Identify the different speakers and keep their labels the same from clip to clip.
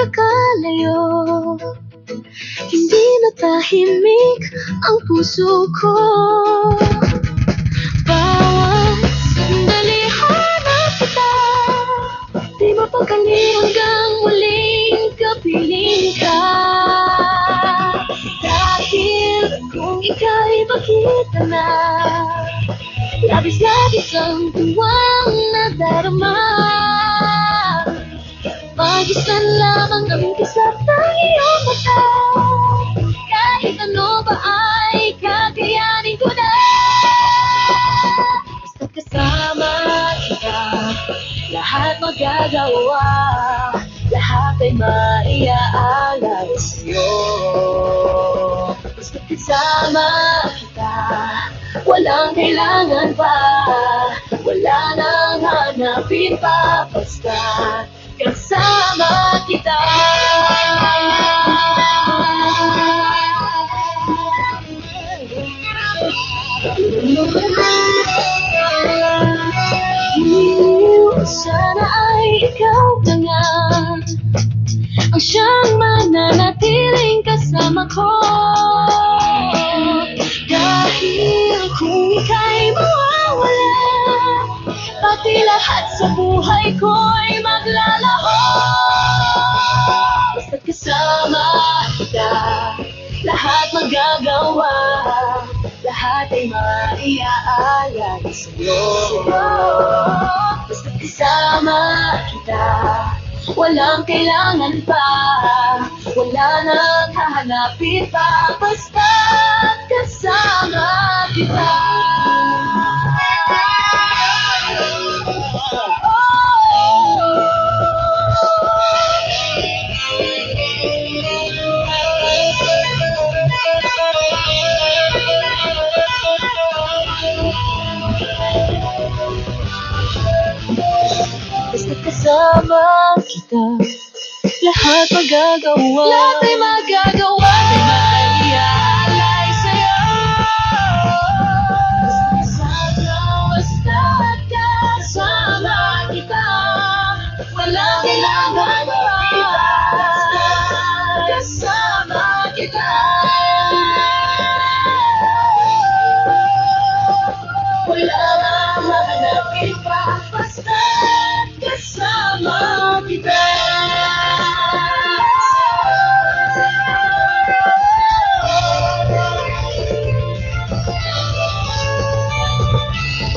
Speaker 1: pagkakalayo. Hindi na tahimik ang puso ko. Bawat sandali hanap kita, di mapakali hanggang muling kapiling ka. Dahil kung ika'y makita na, labis-labis ang tuwang nadarama. Mag-isa lamang ang kisap ng iyong mata. Kahit ano ba ay kakayanin ko na. Basta kasama kita, lahat magagawa. Lahat ay maiaalay sa'yo. Basta kasama kita, walang kailangan pa, wala nang hanapin pa. Basta kasama kita. Sana ay ikaw na nga ang siyang mananatiling kasama ko. Dahil kung ika'y mawawala, pati lahat sa buhay ko'y maglalaho. Basta't kasama kita, lahat magagawa. Lahat ay maiaalay sa'yo. Basta't kasama kita, walang kailangan pa, wala nang hahanapin pa. Basta't kasama kita. Basta't kasama kita, lahat magagawa. Lahat ay magagawa. Lahat ay maiaalay sa'yo. Basta't kasama kita, walang kailangan pa. Basta't kasama kita, wala nang hahanapin pa. Basta't kasama kita.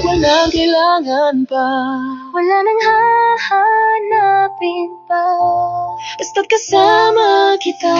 Speaker 1: Walang kailangan pa, wala nang hahanapin pa. Basta't kasama kita.